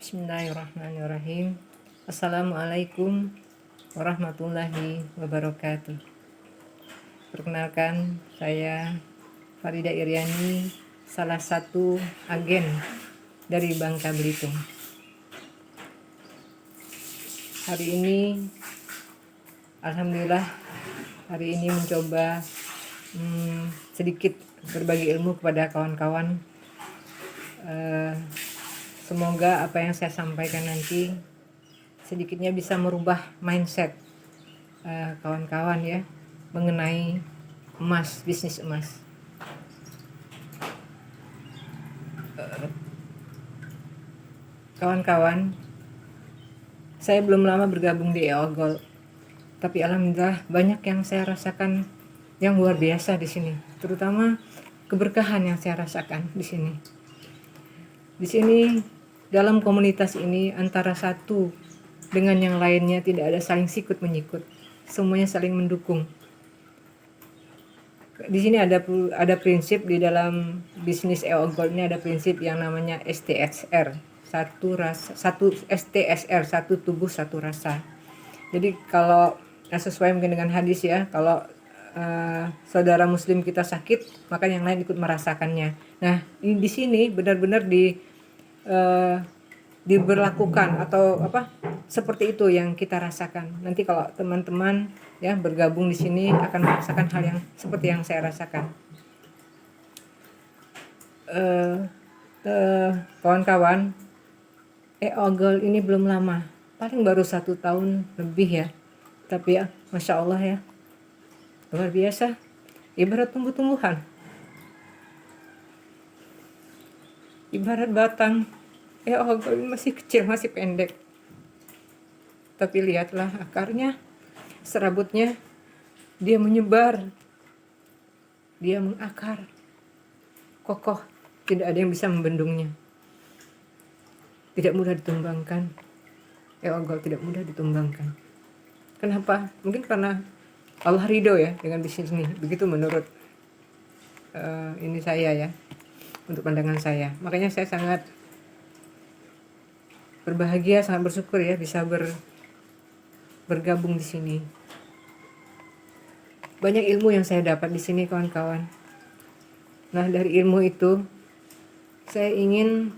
Bismillahirrahmanirrahim. Assalamualaikum warahmatullahi wabarakatuh. Perkenalkan, saya Farida Iriani, salah satu agen dari Bangka Belitung. Hari ini, alhamdulillah, hari ini mencoba sedikit berbagi ilmu kepada kawan-kawan. Semoga apa yang saya sampaikan nanti sedikitnya bisa merubah mindset kawan-kawan ya mengenai emas, bisnis emas. Kawan-kawan, saya belum lama bergabung di EO Gold, tapi alhamdulillah banyak yang saya rasakan yang luar biasa di sini, terutama keberkahan yang saya rasakan di sini. Di sini dalam komunitas ini antara satu dengan yang lainnya tidak ada saling sikut menyikut, semuanya saling mendukung. Di sini ada prinsip di dalam bisnis EO Gold ini, ada prinsip yang namanya STSR, satu STSR, satu tubuh satu rasa. Jadi kalau sesuai mungkin dengan hadis ya, kalau saudara muslim kita sakit, maka yang lain ikut merasakannya. Nah, di sini benar-benar diberlakukan atau seperti itu yang kita rasakan. Nanti kalau teman-teman ya bergabung di sini akan merasakan hal yang seperti yang saya rasakan. Kawan-kawan, EO Gold ini belum lama, paling baru 1 tahun lebih ya, tapi ya Masya Allah ya, luar biasa, ibarat tumbuh-tumbuhan, ibarat batang. EO Gold ini masih kecil, masih pendek, tapi lihatlah akarnya, serabutnya, dia menyebar, dia mengakar, kokoh, tidak ada yang bisa membendungnya. Tidak mudah ditumbangkan. EO Gold tidak mudah ditumbangkan. Kenapa? Mungkin karena Allah ridho ya dengan bisnis ini. Begitu menurut ini saya ya, untuk pandangan saya. Makanya saya sangat berbahagia, sangat bersyukur ya bisa bergabung di sini. Banyak ilmu yang saya dapat di sini kawan-kawan. Nah, dari ilmu itu saya ingin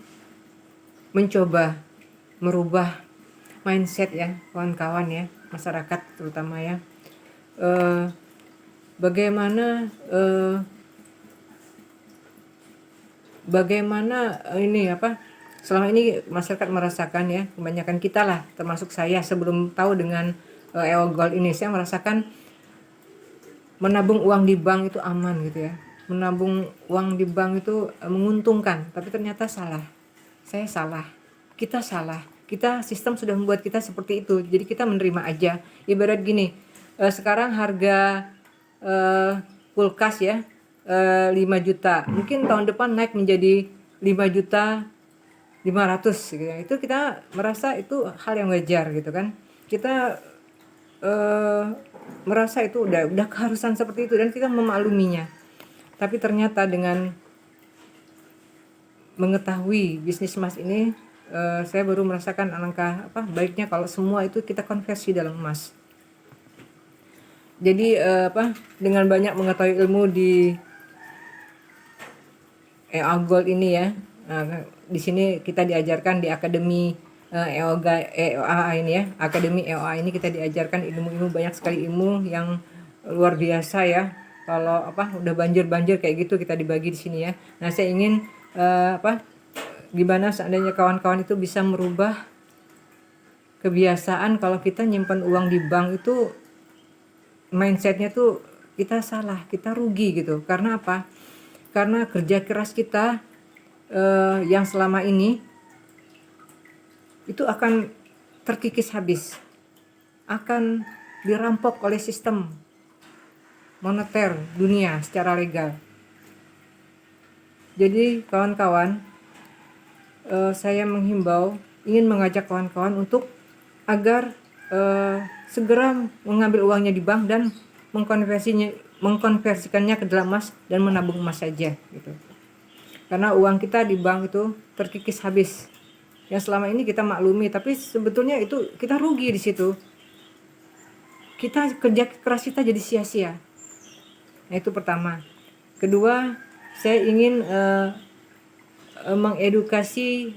mencoba merubah mindset ya kawan-kawan ya, masyarakat terutama ya. Bagaimana ini selama ini masyarakat merasakan ya, kebanyakan kita lah, termasuk saya sebelum tahu dengan EO Gold ini, saya merasakan menabung uang di bank itu aman gitu ya, menabung uang di bank itu menguntungkan, tapi ternyata salah. Saya salah, kita salah, kita sistem sudah membuat kita seperti itu, jadi kita menerima aja. Ibarat gini, sekarang harga kulkas ya 5 juta, mungkin tahun depan naik menjadi 5.500.000 gitu ya. Itu kita merasa itu hal yang wajar gitu kan, kita merasa itu udah keharusan seperti itu dan kita memakluminya. Tapi ternyata dengan mengetahui bisnis emas ini, saya baru merasakan alangkah baiknya kalau semua itu kita konversi dalam emas. Jadi dengan banyak mengetahui ilmu di EO Gold ini ya, di sini kita diajarkan di akademi EOA ini ya, akademi EOA ini kita diajarkan ilmu-ilmu, banyak sekali ilmu yang luar biasa ya. Kalau udah banjir kayak gitu kita dibagi di sini ya. Nah, saya ingin gimana seandainya kawan-kawan itu bisa merubah kebiasaan kalau kita nyimpan uang di bank itu mindsetnya tuh kita salah, kita rugi gitu. Karena apa? Karena kerja keras kita yang selama ini itu akan terkikis habis, akan dirampok oleh sistem moneter dunia secara legal. Jadi kawan-kawan, saya menghimbau, ingin mengajak kawan-kawan untuk agar segera mengambil uangnya di bank dan mengkonversikannya ke dalam emas dan menabung emas saja gitu. Karena uang kita di bank itu terkikis habis. yang selama ini kita maklumi, tapi sebetulnya itu kita rugi di situ. Kita kerja keras kita jadi sia-sia. Nah, itu pertama. Kedua, saya ingin mengedukasi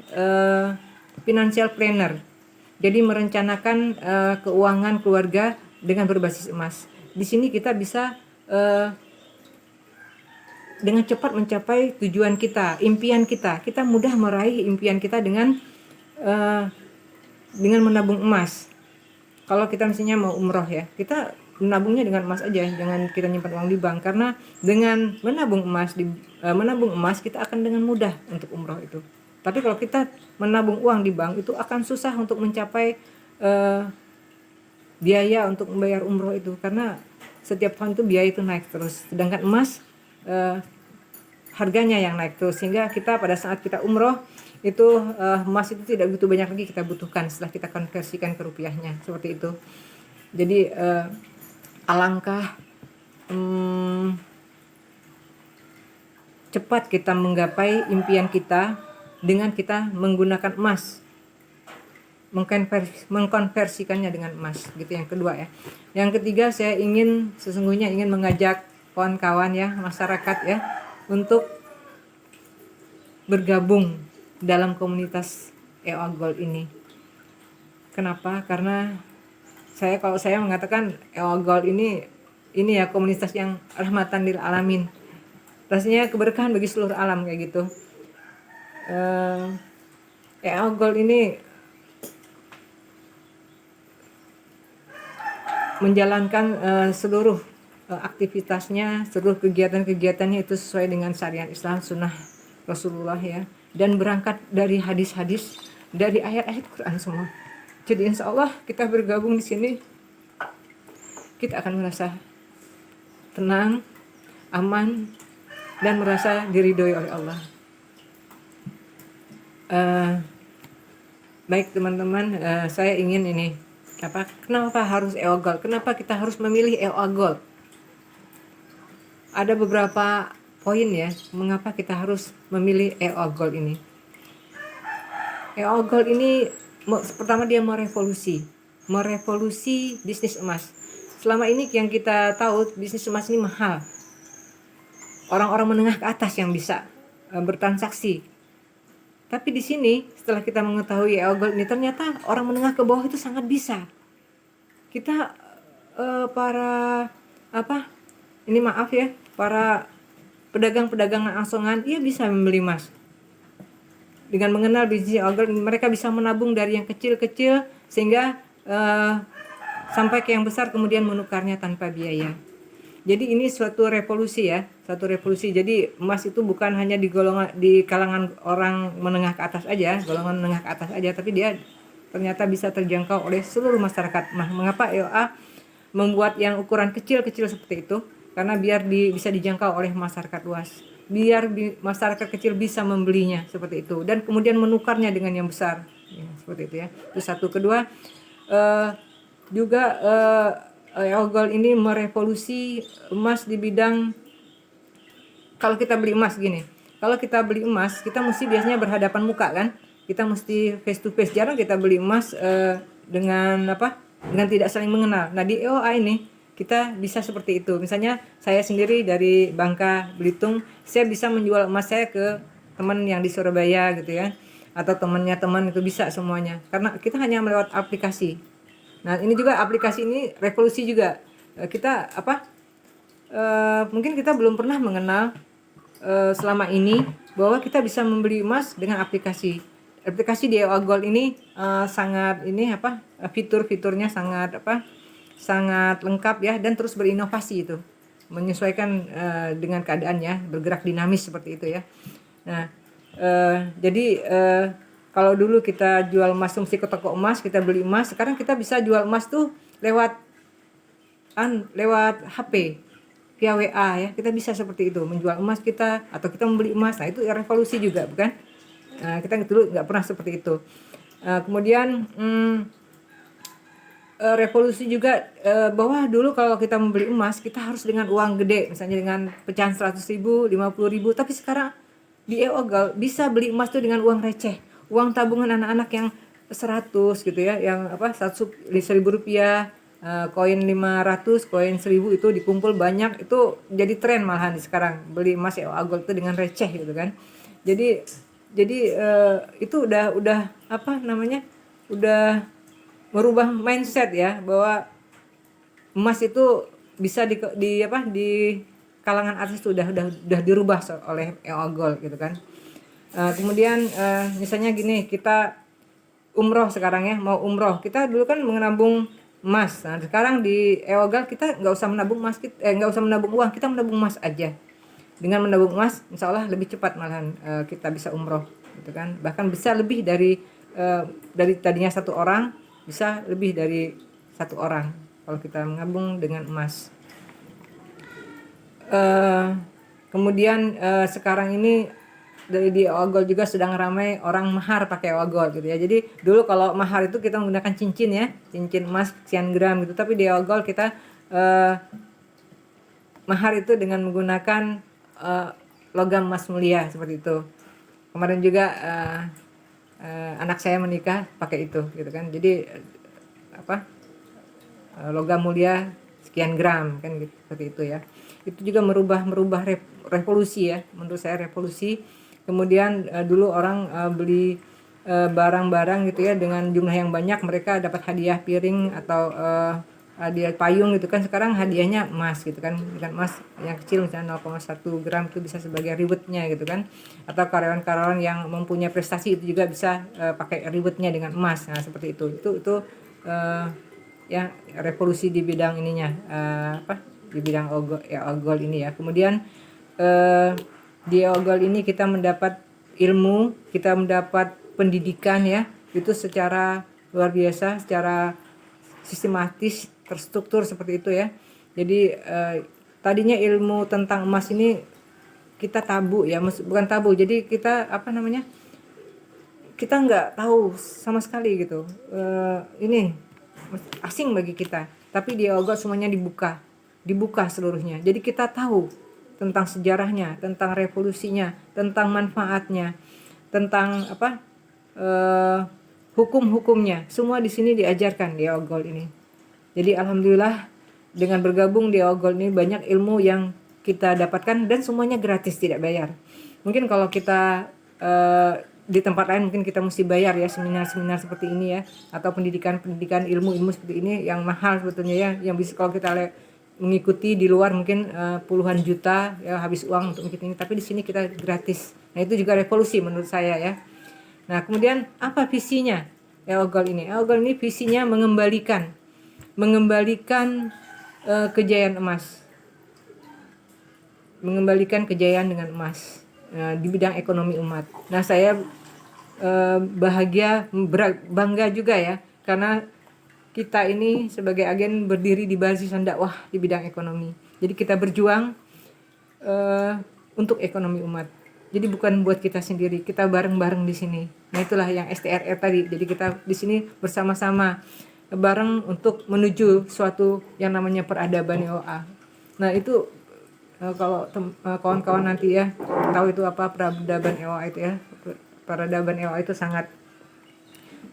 financial planner. Jadi merencanakan keuangan keluarga dengan berbasis emas. Di sini kita bisa dengan cepat mencapai tujuan kita, impian kita. Kita mudah meraih impian kita dengan menabung emas. Kalau kita misalnya mau umroh ya, kita menabungnya dengan emas aja, jangan kita nyimpan uang di bank, karena dengan menabung emas kita akan dengan mudah untuk umroh itu. Tapi kalau kita menabung uang di bank itu akan susah untuk mencapai biaya untuk membayar umroh itu, karena setiap tahun itu biaya itu naik terus. Sedangkan emas harganya yang naik terus, sehingga kita pada saat kita umroh itu emas itu tidak begitu banyak lagi kita butuhkan setelah kita konversikan ke rupiahnya, seperti itu. Jadi alangkah cepat kita menggapai impian kita dengan kita menggunakan emas, mengkonversikannya dengan emas, gitu. Yang kedua ya. Yang ketiga, saya sesungguhnya ingin mengajak kawan-kawan ya, masyarakat ya, untuk bergabung dalam komunitas EOA Gold ini. Kenapa? Karena kalau saya mengatakan EOA Gold ini ya komunitas yang rahmatan lil alamin. Rasanya keberkahan bagi seluruh alam kayak gitu. EOA Gold ini menjalankan seluruh aktivitasnya, seluruh kegiatan-kegiatannya itu sesuai dengan syariat Islam, sunnah Rasulullah ya, dan berangkat dari hadis-hadis, dari ayat-ayat Quran semua. Jadi insya Allah kita bergabung di sini, kita akan merasa tenang, aman, dan merasa diridhoi oleh Allah. Baik teman-teman, saya ingin kenapa harus EOA Gold? Kenapa kita harus memilih EOA Gold? Ada beberapa poin ya, mengapa kita harus memilih EOA Gold ini. EOA Gold ini pertama dia merevolusi bisnis emas. Selama ini yang kita tahu bisnis emas ini mahal. Orang-orang menengah ke atas yang bisa bertransaksi. Tapi di sini setelah kita mengetahui EOA Gold ini, ternyata orang menengah ke bawah itu sangat bisa. Kita para pedagang-pedagang asongan, ia bisa membeli emas. Dengan mengenal bisnis EOA Gold, mereka bisa menabung dari yang kecil-kecil sehingga sampai ke yang besar, kemudian menukarnya tanpa biaya. Jadi ini suatu revolusi ya, Jadi emas itu bukan hanya di kalangan orang menengah ke atas aja, golongan menengah ke atas aja, tapi dia ternyata bisa terjangkau oleh seluruh masyarakat. Nah, mengapa EOA membuat yang ukuran kecil-kecil seperti itu? Karena biar bisa dijangkau oleh masyarakat luas. Biar masyarakat kecil bisa membelinya seperti itu, dan kemudian menukarnya dengan yang besar. Ya, seperti itu ya. Itu satu. Kedua, juga EOA Gold ini merevolusi emas di bidang, kalau kita beli emas gini. Kalau kita beli emas, kita mesti biasanya berhadapan muka kan? Kita mesti face to face. Jarang kita beli emas dengan tidak saling mengenal. Nah, di EOA ini kita bisa seperti itu. Misalnya saya sendiri dari Bangka Belitung, saya bisa menjual emas saya ke teman yang di Surabaya gitu ya, atau temannya teman, itu bisa semuanya. Karena kita hanya melewat aplikasi. Nah, ini juga aplikasi ini revolusi juga. Kita mungkin kita belum pernah mengenal selama ini bahwa kita bisa membeli emas dengan aplikasi. Aplikasi di EOA Gold ini sangat fitur-fiturnya sangat lengkap ya, dan terus berinovasi itu, menyesuaikan dengan keadaannya, bergerak dinamis seperti itu ya. Nah, jadi kalau dulu kita jual emas mesti ke toko emas, kita beli emas, sekarang kita bisa jual emas tuh lewat HP, via WA ya. Kita bisa seperti itu, menjual emas kita atau kita membeli emas. Nah, itu revolusi juga, bukan? Nah, kita dulu nggak pernah seperti itu. Kemudian revolusi juga bahwa dulu kalau kita membeli emas kita harus dengan uang gede, misalnya dengan pecahan 100.000, 50.000. Tapi sekarang di EOA Gold bisa beli emas tuh dengan uang receh. uang tabungan anak-anak yang 100 gitu ya, yang apa, 100.000 rupiah, koin 500, koin 1000 itu dikumpul banyak, itu jadi tren malahan sekarang beli emas EOA Gold itu dengan receh gitu kan. Jadi itu udah apa namanya, udah merubah mindset ya, bahwa emas itu bisa di kalangan artis itu udah dirubah oleh EOA Gold gitu kan. Kemudian misalnya gini, kita umroh sekarang ya, mau umroh, kita dulu kan menabung emas. Nah sekarang di EOA Gold kita nggak usah menabung emas, nggak usah menabung uang, kita menabung emas aja. Dengan menabung emas, insya Allah lebih cepat malahan kita bisa umroh gitu kan. Bahkan bisa lebih dari tadinya satu orang, bisa lebih dari satu orang kalau kita menabung dengan emas. Kemudian sekarang ini dari di EOA Gold juga sedang ramai orang mahar pakai EOA Gold gitu ya. Jadi dulu kalau mahar itu kita menggunakan cincin ya, cincin emas sekian gram gitu. Tapi di EOA Gold kita mahar itu dengan menggunakan logam emas mulia seperti itu. Kemarin juga anak saya menikah pakai itu gitu kan. Jadi logam mulia sekian gram kan gitu, seperti itu ya. Itu juga merubah revolusi ya, menurut saya revolusi. Kemudian dulu orang beli barang-barang gitu ya dengan jumlah yang banyak, mereka dapat hadiah piring atau hadiah payung gitu kan. Sekarang hadiahnya emas gitu kan, dengan emas yang kecil misalnya 0,1 gram itu bisa sebagai rewardnya gitu kan. Atau karyawan-karyawan yang mempunyai prestasi itu juga bisa pakai rewardnya dengan emas. Nah seperti itu ya revolusi di bidang ininya, di bidang EOA Gold ini ya. Kemudian di EOA Gold ini kita mendapat ilmu, kita mendapat pendidikan ya, itu secara luar biasa, secara sistematis, terstruktur seperti itu ya. Jadi tadinya ilmu tentang emas ini kita tabu ya, bukan tabu, jadi kita kita nggak tahu sama sekali gitu, ini asing bagi kita. Tapi di EOA Gold semuanya dibuka seluruhnya, jadi kita tahu tentang sejarahnya, tentang revolusinya, tentang manfaatnya, tentang hukum-hukumnya, semua di sini diajarkan di EOA Gold ini. Jadi alhamdulillah dengan bergabung di EOA Gold ini banyak ilmu yang kita dapatkan dan semuanya gratis, tidak bayar. Mungkin kalau kita di tempat lain mungkin kita mesti bayar ya, seminar-seminar seperti ini ya, atau pendidikan ilmu-ilmu seperti ini yang mahal sebetulnya ya, yang bisa kalau kita mengikuti di luar mungkin puluhan juta ya, habis uang untuk mengikuti ini, tapi di sini kita gratis. Nah itu juga revolusi menurut saya ya. Nah kemudian apa visinya EOA Gold ini? EOA Gold ini visinya mengembalikan kejayaan emas, mengembalikan kejayaan dengan emas di bidang ekonomi umat. Nah saya bangga juga ya, karena kita ini sebagai agen berdiri di barisan dakwah di bidang ekonomi. Jadi kita berjuang untuk ekonomi umat. Jadi bukan buat kita sendiri, kita bareng-bareng di sini. Nah itulah yang STRR tadi. Jadi kita di sini bersama-sama bareng untuk menuju suatu yang namanya peradaban EOA. Nah itu kalau kawan-kawan nanti ya tahu itu apa peradaban EOA itu ya. Peradaban EOA itu sangat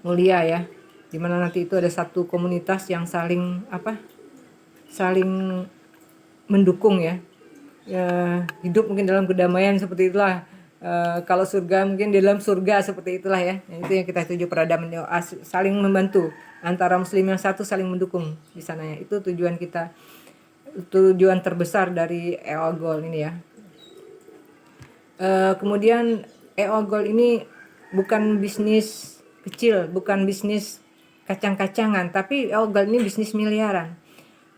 mulia ya, dimana nanti itu ada satu komunitas yang saling mendukung ya, hidup mungkin dalam kedamaian seperti itulah. Kalau surga mungkin di dalam surga seperti itulah ya. Itu yang kita tuju, peradaban EOA, saling membantu antara muslim yang satu, saling mendukung di sana ya. Itu tujuan kita, tujuan terbesar dari EOA Gold ini ya. Kemudian EOA Gold ini bukan bisnis kecil, bukan bisnis kacang-kacangan, tapi EOA Gold ini bisnis miliaran.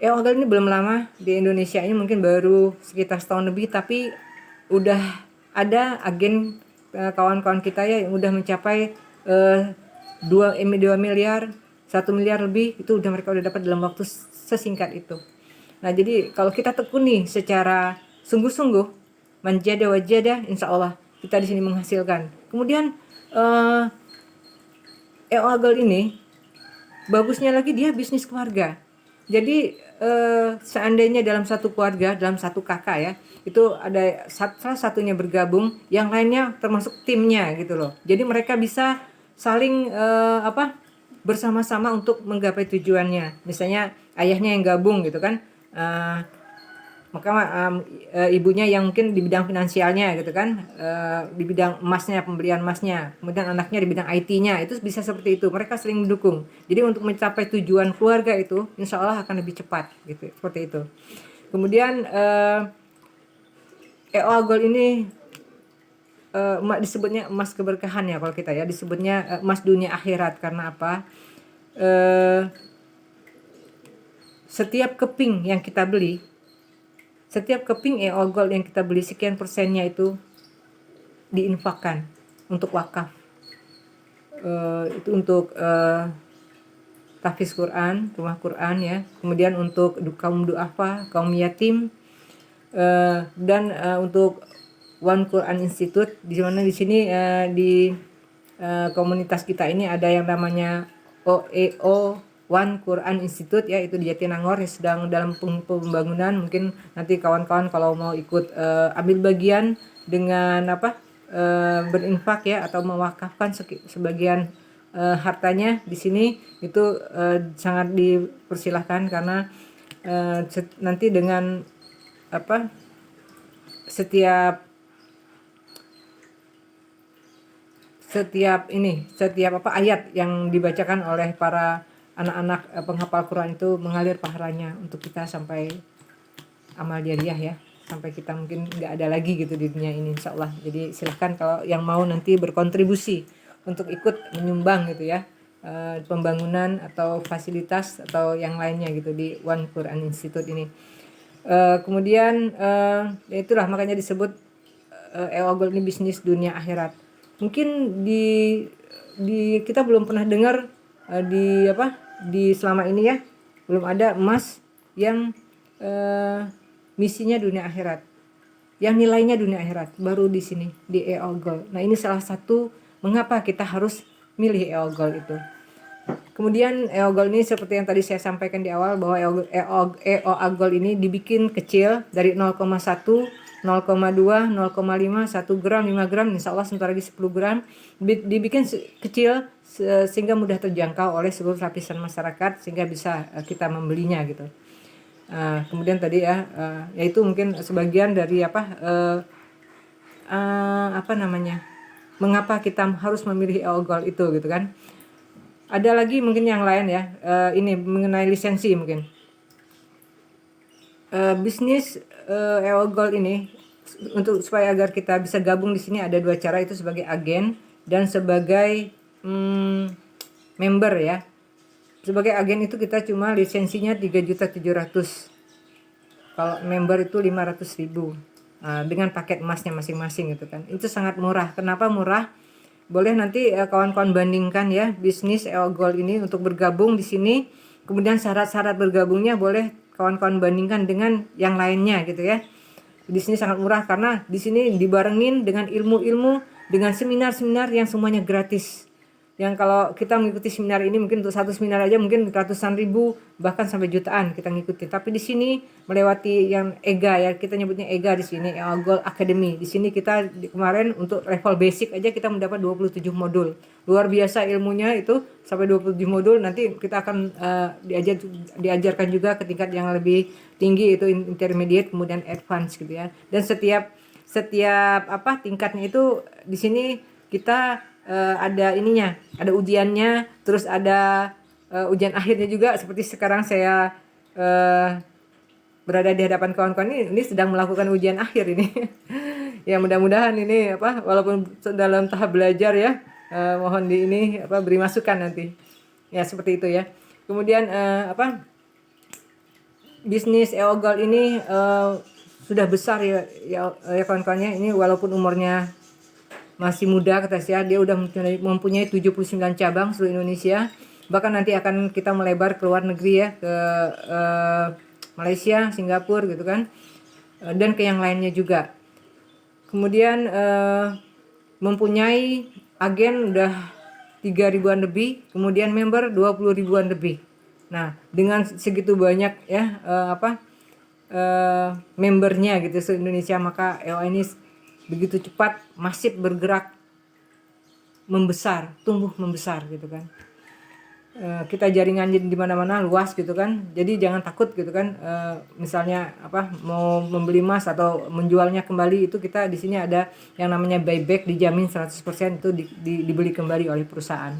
EOA Gold ini belum lama di Indonesia, ini mungkin baru sekitar setahun lebih, tapi udah ada agen kawan-kawan kita ya yang udah mencapai 2 miliar, 1 miliar lebih, itu mereka udah dapat dalam waktu sesingkat itu. Nah jadi kalau kita tekuni secara sungguh-sungguh, manjada wajada, insya Allah kita di sini menghasilkan. Kemudian EOA Gold ini bagusnya lagi dia bisnis keluarga. Jadi seandainya dalam satu keluarga, dalam satu kakak ya, itu ada salah satunya bergabung, yang lainnya termasuk timnya gitu loh. Jadi mereka bisa saling bersama-sama untuk menggapai tujuannya. Misalnya ayahnya yang gabung gitu kan, maka ibunya yang mungkin di bidang finansialnya gitu kan, di bidang emasnya, pembelian emasnya, kemudian anaknya di bidang IT-nya, itu bisa seperti itu, mereka saling mendukung. Jadi untuk mencapai tujuan keluarga itu insya Allah akan lebih cepat gitu, seperti itu. Kemudian EO Agol ini disebutnya emas keberkahan ya, kalau kita ya disebutnya emas dunia akhirat. Karena apa? Setiap keping yang kita beli, setiap keping EO Gold yang kita beli, sekian persennya itu diinfakkan untuk wakaf. Itu untuk tahfiz Quran, rumah Quran ya. Kemudian untuk kaum duafa, kaum yatim, dan untuk One Quran Institute, di mana di sini di komunitas kita ini ada yang namanya OEO One Quran Institute ya, itu di Jatinangor yang sedang dalam pembangunan. Mungkin nanti kawan-kawan kalau mau ikut ambil bagian dengan berinfak ya, atau mewakafkan sebagian hartanya di sini, itu sangat dipersilahkan. Karena nanti dengan setiap ayat yang dibacakan oleh para anak-anak penghafal Quran itu mengalir pahalanya untuk kita sampai amal jariah ya, sampai kita mungkin nggak ada lagi gitu di dunia ini insya Allah. Jadi silahkan kalau yang mau nanti berkontribusi untuk ikut menyumbang gitu ya, pembangunan atau fasilitas atau yang lainnya gitu di One Quran Institute ini. Kemudian itulah makanya disebut EO Gold ini bisnis dunia akhirat. Mungkin di kita belum pernah dengar di selama ini ya, belum ada emas yang misinya dunia akhirat, yang nilainya dunia akhirat, baru di sini di EO Gold. Nah ini salah satu mengapa kita harus milih EO Gold itu. Kemudian EO Gold ini seperti yang tadi saya sampaikan di awal, bahwa EO Gold ini dibikin kecil dari 0,1, 0,2, 0,5, 1 gram, 5 gram, insya Allah sebentar lagi 10 gram. Dibikin kecil sehingga mudah terjangkau oleh seluruh lapisan masyarakat, sehingga bisa kita membelinya gitu. Kemudian tadi yaitu mungkin sebagian dari mengapa kita harus memilih EO Gold itu gitu kan. Ada lagi mungkin yang lain ya, ini mengenai lisensi mungkin. Bisnis EO Gold ini, untuk supaya agar kita bisa gabung di sini ada dua cara, itu sebagai agen dan sebagai member ya. Sebagai agen itu kita cuma lisensinya 3.700.000. Kalau member itu 500.000. Dengan paket emasnya masing-masing gitu kan. Itu sangat murah. Kenapa murah? Boleh nanti kawan-kawan bandingkan ya bisnis EO Gold ini untuk bergabung di sini. Kemudian syarat-syarat bergabungnya boleh kawan-kawan bandingkan dengan yang lainnya gitu ya. Di sini sangat murah karena di sini dibarengin dengan ilmu-ilmu, dengan seminar-seminar yang semuanya gratis. Yang kalau kita mengikuti seminar ini mungkin untuk satu seminar aja mungkin ratusan ribu bahkan sampai jutaan kita ngikuti. Tapi di sini melewati yang EGA ya, kita nyebutnya EGA di sini, EO Gold Academy. Di sini kita kemarin untuk level basic aja kita mendapat 27 modul. Luar biasa ilmunya itu, sampai 27 modul. Nanti kita akan diajarkan juga ke tingkat yang lebih tinggi, itu intermediate kemudian advance gitu ya. Dan setiap tingkatnya itu di sini kita ada ininya, ada ujiannya, terus ada ujian akhirnya juga. Seperti sekarang saya berada di hadapan kawan-kawan ini sedang melakukan ujian akhir ini. Ya mudah-mudahan ini walaupun dalam tahap belajar ya, mohon beri masukan nanti. Ya seperti itu ya. Kemudian bisnis EO Gold ini sudah besar ya kawan-kawannya. Ini walaupun umurnya masih muda kata saya, dia udah mempunyai 79 cabang seluruh Indonesia. Bahkan nanti akan kita melebar ke luar negeri ya, ke Malaysia, Singapura gitu kan, dan ke yang lainnya juga. Kemudian mempunyai agen udah 3.000-an lebih, kemudian member 20.000-an lebih. Nah dengan segitu banyak ya membernya gitu se Indonesia, maka EO ini begitu cepat masif bergerak membesar, tumbuh membesar gitu kan. Kita jaringan di mana-mana luas gitu kan, jadi jangan takut gitu kan. Misalnya mau membeli emas atau menjualnya kembali, itu kita di sini ada yang namanya buyback, dijamin 100% itu dibeli kembali oleh perusahaan.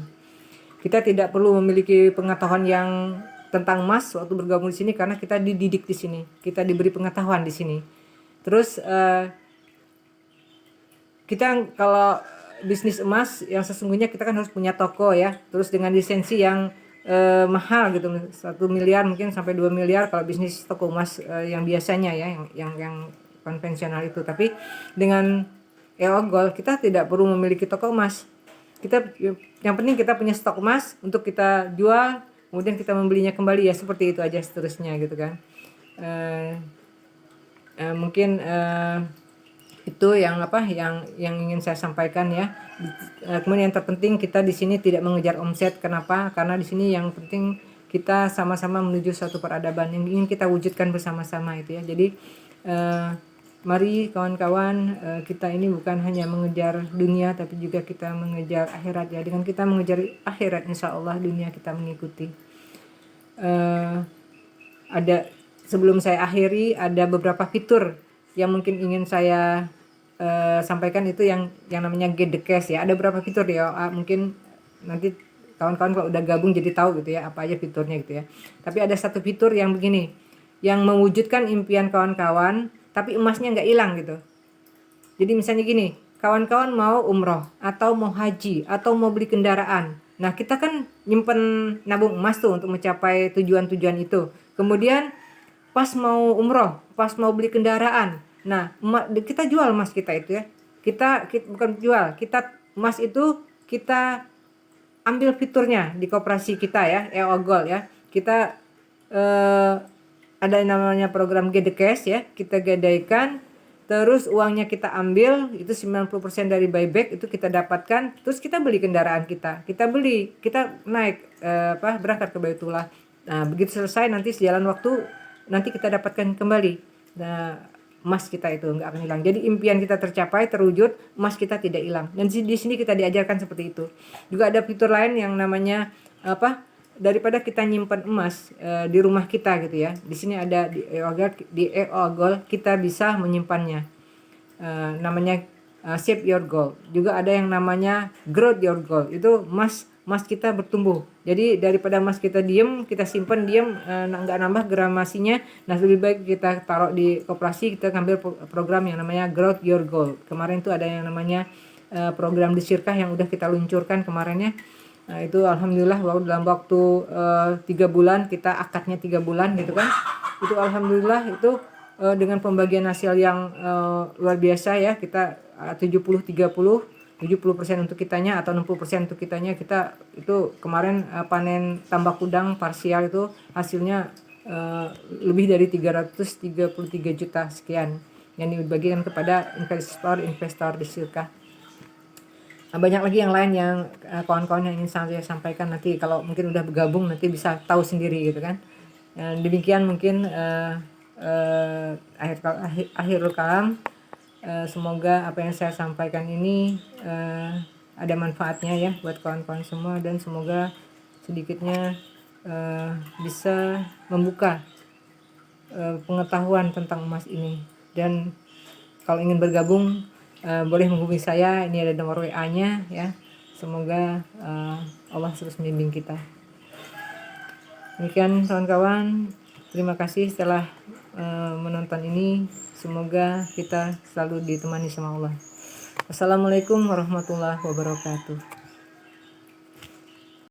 Kita tidak perlu memiliki pengetahuan yang tentang emas waktu bergabung di sini, karena kita dididik di sini, kita diberi pengetahuan di sini. Terus kita kalau bisnis emas yang sesungguhnya, kita kan harus punya toko ya, terus dengan lisensi yang mahal gitu, 1 miliar mungkin sampai 2 miliar kalau bisnis toko emas yang biasanya ya, yang konvensional itu. Tapi dengan EO Gold kita tidak perlu memiliki toko emas. Yang penting kita punya stok emas untuk kita jual, kemudian kita membelinya kembali, ya seperti itu aja seterusnya gitu kan. Mungkin itu yang ingin saya sampaikan ya. Kemudian yang terpenting, kita di sini tidak mengejar omset. Kenapa? Karena di sini yang penting kita sama-sama menuju suatu peradaban yang ingin kita wujudkan bersama-sama itu ya. Jadi mari kawan-kawan, kita ini bukan hanya mengejar dunia, tapi juga kita mengejar akhirat ya. Dengan kita mengejar akhirat, insya Allah dunia kita mengikuti. Sebelum saya akhiri, ada beberapa fitur yang mungkin ingin saya sampaikan, itu yang namanya Get the Cash ya. Ada beberapa fitur ya, mungkin nanti kawan-kawan kalau udah gabung jadi tahu gitu ya apa aja fiturnya gitu ya. Tapi ada satu fitur yang begini, yang mewujudkan impian kawan-kawan tapi emasnya nggak hilang gitu. Jadi misalnya gini, kawan-kawan mau umroh atau mau haji atau mau beli kendaraan. Nah kita kan nyimpen nabung emas tuh untuk mencapai tujuan-tujuan itu. Kemudian pas mau umroh, pas mau beli kendaraan, nah kita jual emas kita itu ya. Kita bukan jual, kita emas itu kita ambil fiturnya di koperasi kita ya, EO Gold ya. Kita ada namanya program Get the Cash ya, kita gadaikan, terus uangnya kita ambil, itu 90% dari buyback itu kita dapatkan, terus kita beli kendaraan kita naik berangkat ke Baitullah. Nah begitu selesai, nanti sejalan waktu nanti kita dapatkan kembali. Nah emas kita itu nggak akan hilang. Jadi impian kita tercapai, terwujud, emas kita tidak hilang. Dan di sini kita diajarkan seperti itu. Juga ada fitur lain yang namanya daripada kita nyimpan emas di rumah kita gitu ya. Di sini ada di EO Gold kita bisa menyimpannya. Namanya Save Your Gold. Juga ada yang namanya Grow Your Gold. Itu emas kita bertumbuh. Jadi daripada emas kita diem, kita simpan diem, nggak nambah gramasinya. Nah lebih baik kita taruh di koperasi, kita ambil program yang namanya Grow Your Gold. Kemarin itu ada yang namanya program di Syirkah yang udah kita luncurkan kemarinnya. Nah itu alhamdulillah dalam waktu 3 bulan, kita akadnya 3 bulan gitu kan. Itu alhamdulillah itu dengan pembagian hasil yang luar biasa ya. Kita 70-30, 70% untuk kitanya atau 60% untuk kitanya. Kita itu kemarin panen tambak udang parsial itu hasilnya lebih dari 333 juta sekian yang dibagikan kepada investor di Syirkah. Banyak lagi yang lain yang kawan-kawan yang ingin saya sampaikan, nanti kalau mungkin udah bergabung nanti bisa tahu sendiri gitu kan. Demikian mungkin akhirul kalam. Semoga apa yang saya sampaikan ini ada manfaatnya ya buat kawan-kawan semua, dan semoga sedikitnya bisa membuka pengetahuan tentang emas ini. Dan kalau ingin bergabung boleh menghubungi saya, ini ada nomor WA-nya ya. Semoga Allah terus membimbing kita. Demikian kawan-kawan, terima kasih setelah menonton ini. Semoga kita selalu ditemani sama Allah. Assalamualaikum warahmatullahi wabarakatuh.